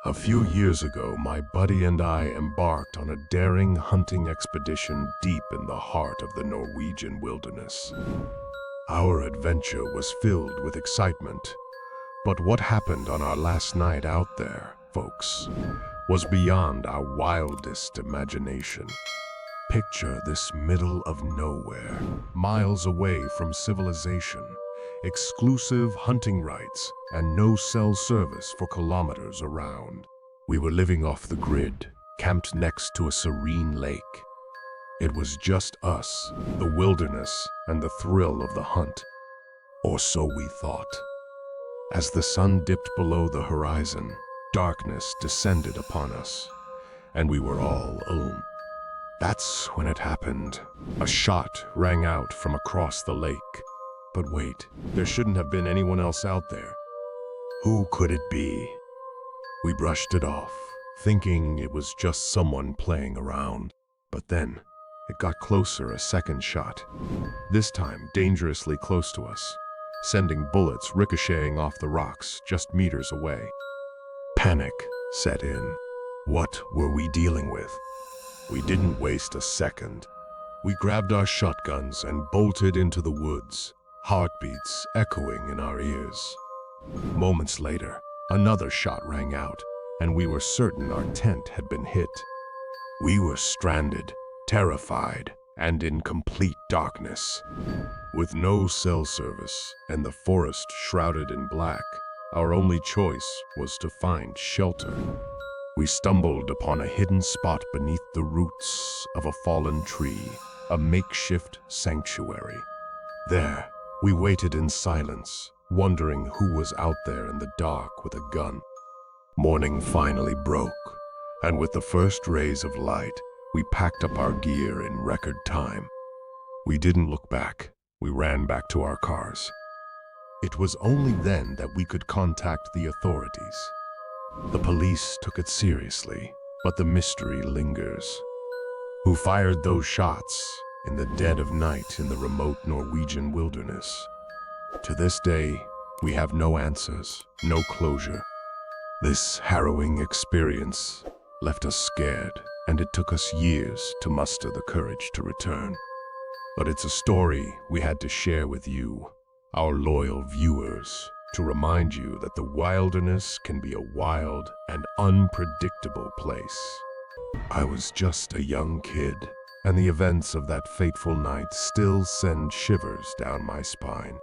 A few years ago, my buddy and I embarked on a daring hunting expedition deep in the heart of the Norwegian wilderness. Our adventure was filled with excitement, but what happened on our last night out there, folks, was beyond our wildest imagination. Picture this middle of nowhere, miles away from civilization, exclusive hunting rights, and no cell service for kilometers around. We were living off the grid, camped next to a serene lake. It was just us, the wilderness, and the thrill of the hunt. Or so we thought. As the sun dipped below the horizon, darkness descended upon us, and we were all alone. That's when it happened. A shot rang out from across the lake. But wait, there shouldn't have been anyone else out there. Who could it be? We brushed it off, thinking it was just someone playing around. But then, it got closer, a second shot. This time, dangerously close to us, sending bullets ricocheting off the rocks just meters away. Panic set in. What were we dealing with? We didn't waste a second. We grabbed our shotguns and bolted into the woods, heartbeats echoing in our ears. Moments later, another shot rang out, and we were certain our tent had been hit. We were stranded, terrified, and in complete darkness. With no cell service and the forest shrouded in black, our only choice was to find shelter. We stumbled upon a hidden spot beneath the roots of a fallen tree, a makeshift sanctuary. There, we waited in silence, wondering who was out there in the dark with a gun. Morning finally broke, and with the first rays of light, we packed up our gear in record time. We didn't look back. We ran back to our cars. It was only then that we could contact the authorities. The police took it seriously, but the mystery lingers. Who fired those shots in the dead of night in the remote Norwegian wilderness? To this day, we have no answers, no closure. This harrowing experience left us scared, and it took us years to muster the courage to return. But it's a story we had to share with you, our loyal viewers, to remind you that the wilderness can be a wild and unpredictable place. I was just a young kid, and the events of that fateful night still send shivers down my spine.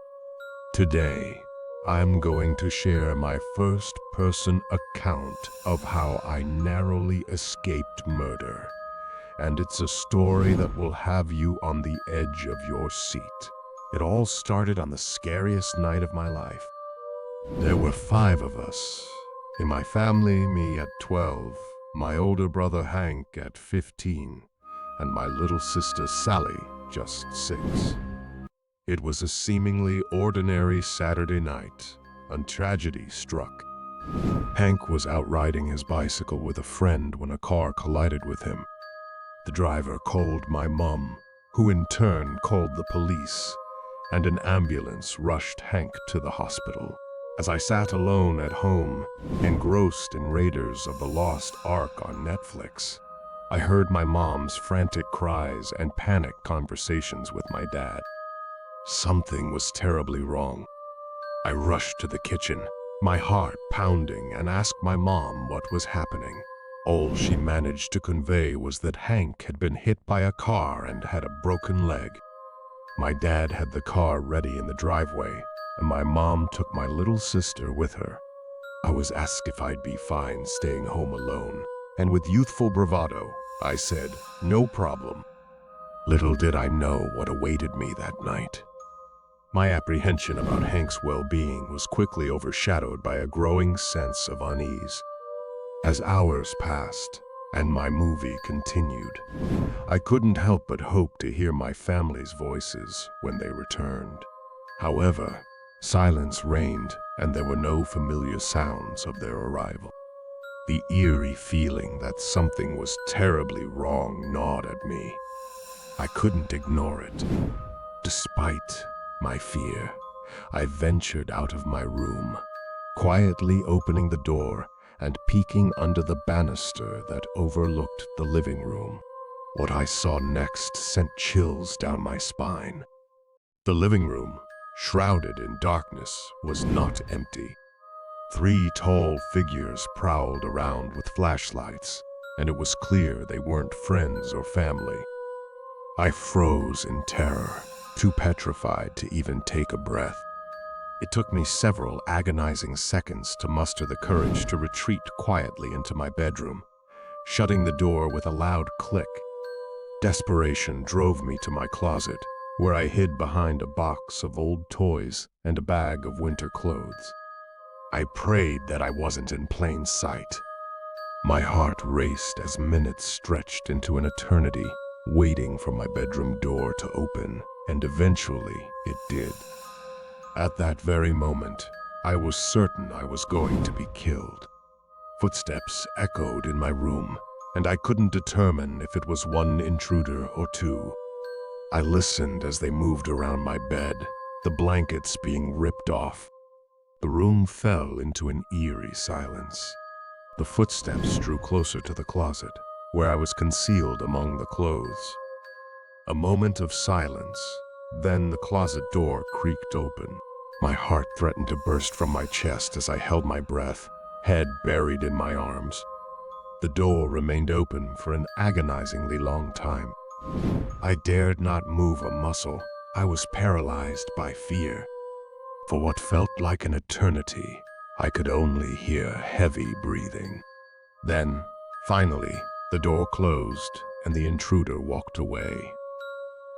Today, I'm going to share my first-person account of how I narrowly escaped murder, and it's a story that will have you on the edge of your seat. It all started on the scariest night of my life. There were 5 of us. In my family, me at 12, my older brother Hank at 15, and my little sister Sally, just 6. It was a seemingly ordinary Saturday night, and tragedy struck. Hank was out riding his bicycle with a friend when a car collided with him. The driver called my mom, who in turn called the police, and an ambulance rushed Hank to the hospital. As I sat alone at home, engrossed in Raiders of the Lost Ark on Netflix, I heard my mom's frantic cries and panicked conversations with my dad. Something was terribly wrong. I rushed to the kitchen, my heart pounding, and asked my mom what was happening. All she managed to convey was that Hank had been hit by a car and had a broken leg. My dad had the car ready in the driveway, and my mom took my little sister with her. I was asked if I'd be fine staying home alone, and with youthful bravado, I said, "No problem." Little did I know what awaited me that night. My apprehension about Hank's well-being was quickly overshadowed by a growing sense of unease. As hours passed, and my movie continued, I couldn't help but hope to hear my family's voices when they returned. However, silence reigned, and there were no familiar sounds of their arrival. The eerie feeling that something was terribly wrong gnawed at me. I couldn't ignore it. Despite my fear, I ventured out of my room, quietly opening the door and peeking under the banister that overlooked the living room. What I saw next sent chills down my spine. The living room, shrouded in darkness, was not empty. 3 tall figures prowled around with flashlights, and it was clear they weren't friends or family. I froze in terror, too petrified to even take a breath. It took me several agonizing seconds to muster the courage to retreat quietly into my bedroom, shutting the door with a loud click. Desperation drove me to my closet, where I hid behind a box of old toys and a bag of winter clothes. I prayed that I wasn't in plain sight. My heart raced as minutes stretched into an eternity, waiting for my bedroom door to open, and eventually it did. At that very moment, I was certain I was going to be killed. Footsteps echoed in my room, and I couldn't determine if it was one intruder or 2. I listened as they moved around my bed, the blankets being ripped off. The room fell into an eerie silence. The footsteps drew closer to the closet, where I was concealed among the clothes. A moment of silence, then the closet door creaked open. My heart threatened to burst from my chest as I held my breath, head buried in my arms. The door remained open for an agonizingly long time. I dared not move a muscle. I was paralyzed by fear. For what felt like an eternity, I could only hear heavy breathing. Then, finally, the door closed and the intruder walked away.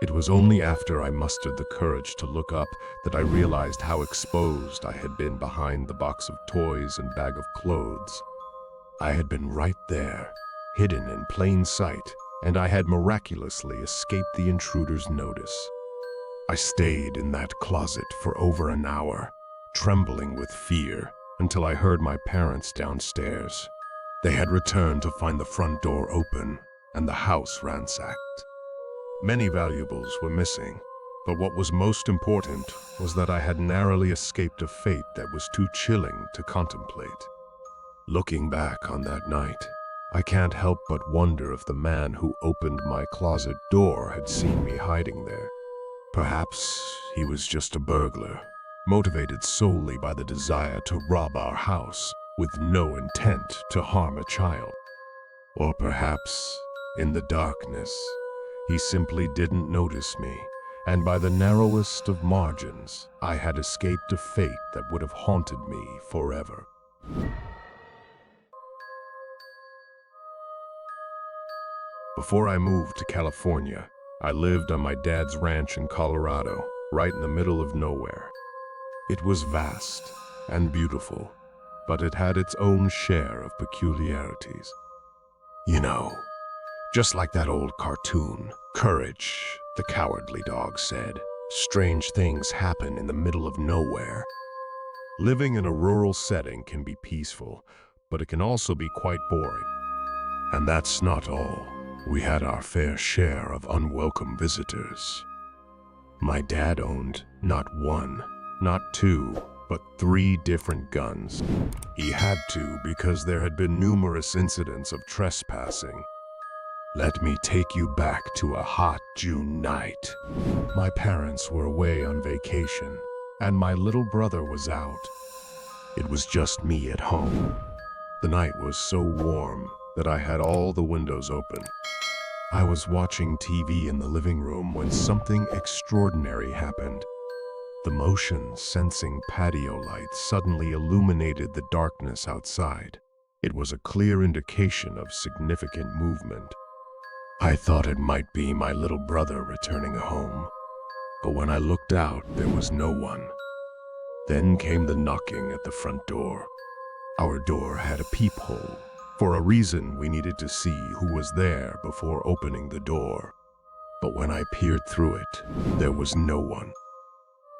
It was only after I mustered the courage to look up that I realized how exposed I had been behind the box of toys and bag of clothes. I had been right there, hidden in plain sight, and I had miraculously escaped the intruder's notice. I stayed in that closet for over an hour, trembling with fear, until I heard my parents downstairs. They had returned to find the front door open and the house ransacked. Many valuables were missing, but what was most important was that I had narrowly escaped a fate that was too chilling to contemplate. Looking back on that night, I can't help but wonder if the man who opened my closet door had seen me hiding there. Perhaps he was just a burglar, motivated solely by the desire to rob our house with no intent to harm a child. Or perhaps, in the darkness, he simply didn't notice me, and by the narrowest of margins, I had escaped a fate that would have haunted me forever. Before I moved to California, I lived on my dad's ranch in Colorado, right in the middle of nowhere. It was vast and beautiful, but it had its own share of peculiarities. You know, just like that old cartoon, Courage, the Cowardly Dog said, strange things happen in the middle of nowhere. Living in a rural setting can be peaceful, but it can also be quite boring. And that's not all. We had our fair share of unwelcome visitors. My dad owned not 1, not 2, but 3 different guns. He had to because there had been numerous incidents of trespassing. Let me take you back to a hot June night. My parents were away on vacation, and my little brother was out. It was just me at home. The night was so warm that I had all the windows open. I was watching TV in the living room when something extraordinary happened. The motion-sensing patio light suddenly illuminated the darkness outside. It was a clear indication of significant movement. I thought it might be my little brother returning home, but when I looked out, there was no one. Then came the knocking at the front door. Our door had a peephole. For a reason, we needed to see who was there before opening the door. But when I peered through it, there was no one.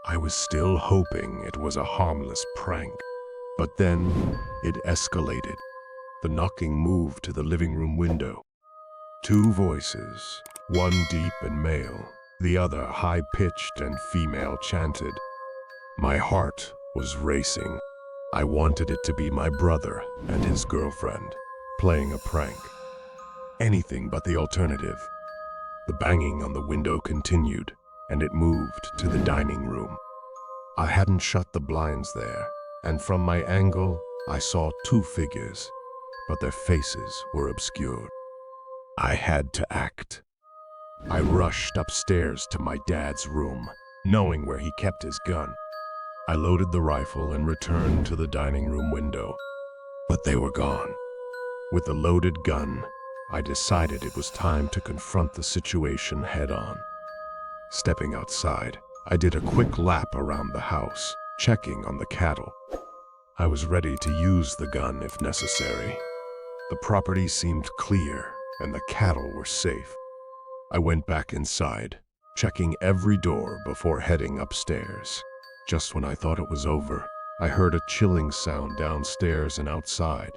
I was still hoping it was a harmless prank. But then, it escalated. The knocking moved to the living room window. 2 voices, one deep and male, the other high-pitched and female chanted. My heart was racing. I wanted it to be my brother and his girlfriend, playing a prank. Anything but the alternative. The banging on the window continued, and it moved to the dining room. I hadn't shut the blinds there, and from my angle, I saw two figures, but their faces were obscured. I had to act. I rushed upstairs to my dad's room, knowing where he kept his gun. I loaded the rifle and returned to the dining room window, but they were gone. With the loaded gun, I decided it was time to confront the situation head-on. Stepping outside, I did a quick lap around the house, checking on the cattle. I was ready to use the gun if necessary. The property seemed clear, and the cattle were safe. I went back inside, checking every door before heading upstairs. Just when I thought it was over, I heard a chilling sound downstairs and outside.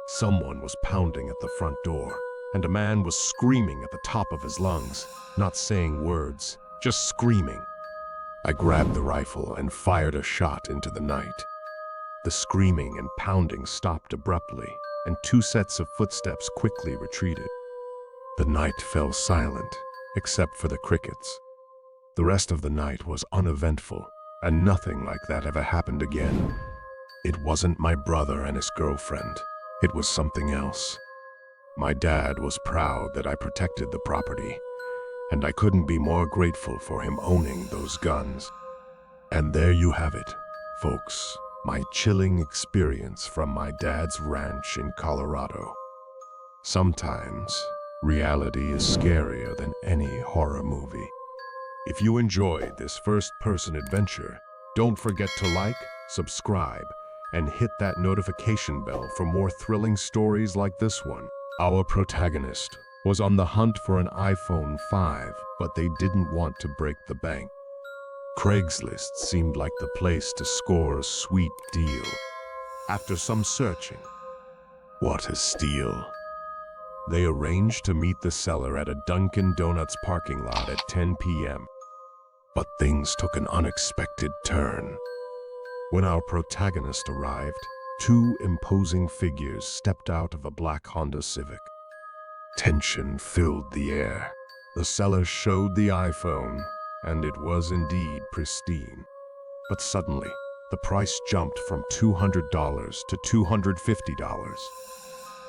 Someone was pounding at the front door, and a man was screaming at the top of his lungs, not saying words, just screaming. I grabbed the rifle and fired a shot into the night. The screaming and pounding stopped abruptly, and two sets of footsteps quickly retreated. The night fell silent, except for the crickets. The rest of the night was uneventful, and nothing like that ever happened again. It wasn't my brother and his girlfriend. It was something else. My dad was proud that I protected the property, and I couldn't be more grateful for him owning those guns. And there you have it, folks, my chilling experience from my dad's ranch in Colorado. Sometimes, reality is scarier than any horror movie. If you enjoyed this first-person adventure, don't forget to like, subscribe, and hit that notification bell for more thrilling stories like this one. Our protagonist was on the hunt for an iPhone 5, but they didn't want to break the bank. Craigslist seemed like the place to score a sweet deal. After some searching, what a steal! They arranged to meet the seller at a Dunkin' Donuts parking lot at 10 p.m. But things took an unexpected turn. When our protagonist arrived, two imposing figures stepped out of a black Honda Civic. Tension filled the air. The seller showed the iPhone, and it was indeed pristine. But suddenly, the price jumped from $200 to $250.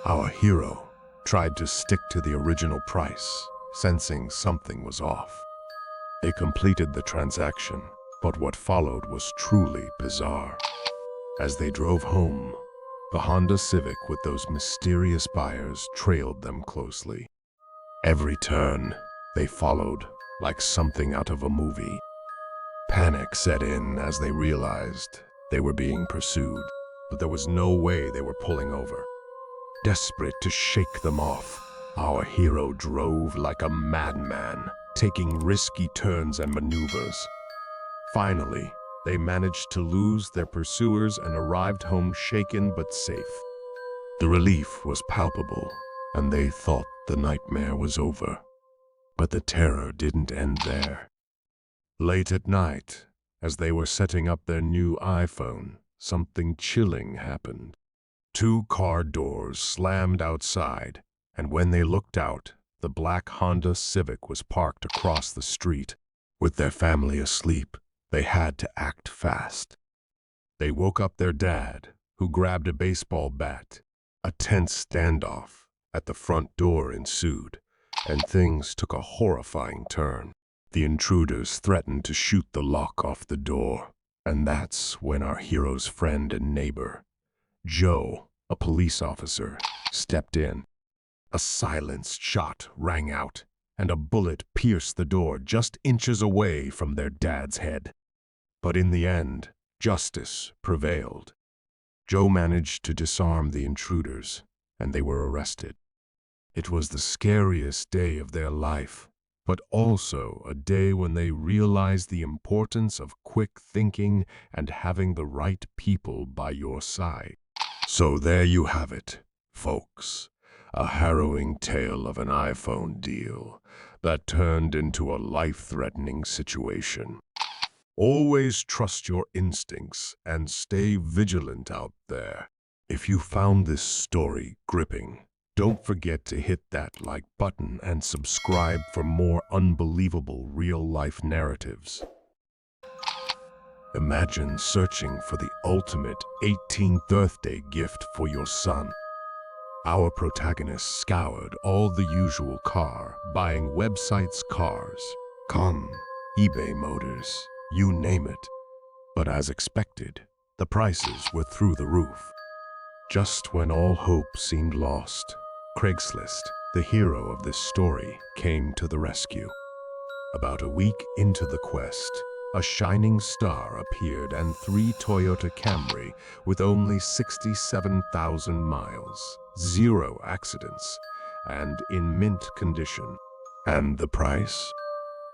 Our hero tried to stick to the original price, sensing something was off. They completed the transaction, but what followed was truly bizarre. As they drove home, the Honda Civic with those mysterious buyers trailed them closely. Every turn, they followed like something out of a movie. Panic set in as they realized they were being pursued, but there was no way they were pulling over. Desperate to shake them off, our hero drove like a madman, taking risky turns and maneuvers. Finally, they managed to lose their pursuers and arrived home shaken but safe. The relief was palpable, and they thought the nightmare was over. But the terror didn't end there. Late at night, as they were setting up their new iPhone, something chilling happened. Two car doors slammed outside, and when they looked out, the black Honda Civic was parked across the street. With their family asleep, they had to act fast. They woke up their dad, who grabbed a baseball bat. A tense standoff at the front door ensued, and things took a horrifying turn. The intruders threatened to shoot the lock off the door, and that's when our hero's friend and neighbor, Joe, a police officer, stepped in. A silenced shot rang out, and a bullet pierced the door just inches away from their dad's head. But in the end, justice prevailed. Joe managed to disarm the intruders, and they were arrested. It was the scariest day of their life, but also a day when they realized the importance of quick thinking and having the right people by your side. So there you have it, folks. A harrowing tale of an iPhone deal that turned into a life-threatening situation. Always trust your instincts and stay vigilant out there. If you found this story gripping, don't forget to hit that like button and subscribe for more unbelievable real-life narratives. Imagine searching for the ultimate 18th birthday gift for your son. Our protagonist scoured all the usual car-buying websites, cars.com, eBay Motors, you name it. But as expected, the prices were through the roof. Just when all hope seemed lost, Craigslist, the hero of this story, came to the rescue. About a week into the quest, a shining star appeared and 3 Toyota Camry with only 67,000 miles, 0 accidents, and in mint condition. And the price?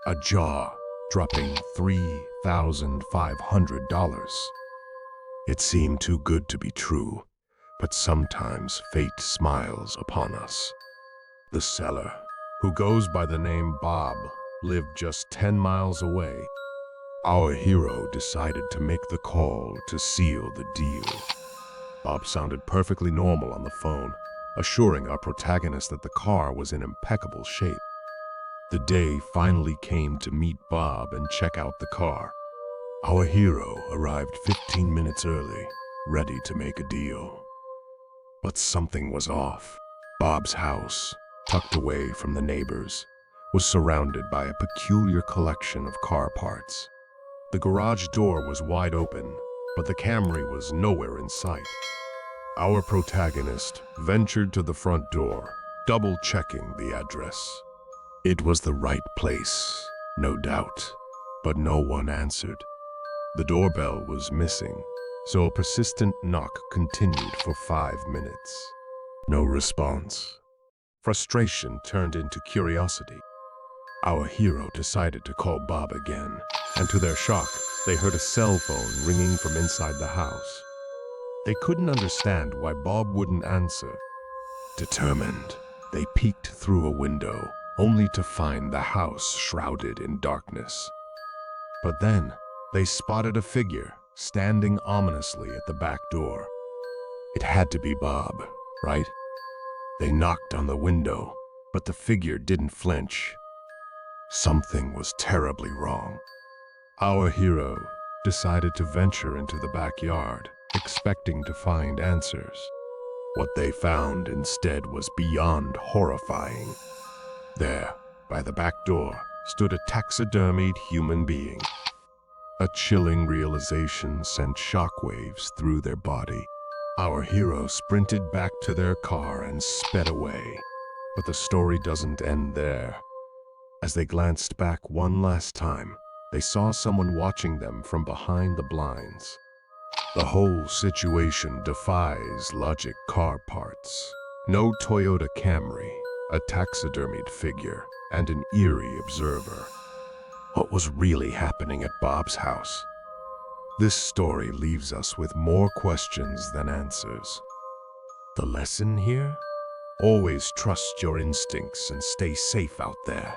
A jaw-dropping $3,500. It seemed too good to be true, but sometimes fate smiles upon us. The seller, who goes by the name Bob, lived just 10 miles away. Our hero decided to make the call to seal the deal. Bob sounded perfectly normal on the phone, assuring our protagonist that the car was in impeccable shape. The day finally came to meet Bob and check out the car. Our hero arrived 15 minutes early, ready to make a deal. But something was off. Bob's house, tucked away from the neighbors, was surrounded by a peculiar collection of car parts. The garage door was wide open, but the Camry was nowhere in sight. Our protagonist ventured to the front door, double-checking the address. It was the right place, no doubt, but no one answered. The doorbell was missing, so a persistent knock continued for 5 minutes. No response. Frustration turned into curiosity. Our hero decided to call Bob again, and to their shock, they heard a cell phone ringing from inside the house. They couldn't understand why Bob wouldn't answer. Determined, they peeked through a window, only to find the house shrouded in darkness. But then, they spotted a figure standing ominously at the back door. It had to be Bob, right? They knocked on the window, but the figure didn't flinch. Something was terribly wrong. Our hero decided to venture into the backyard, expecting to find answers. What they found instead was beyond horrifying. There, by the back door, stood a taxidermied human being. A chilling realization sent shockwaves through their body. Our hero sprinted back to their car and sped away. But the story doesn't end there. As they glanced back one last time, they saw someone watching them from behind the blinds. The whole situation defies logic. Car parts, no Toyota Camry, a taxidermied figure, and an eerie observer. What was really happening at Bob's house? This story leaves us with more questions than answers. The lesson here? Always trust your instincts and stay safe out there.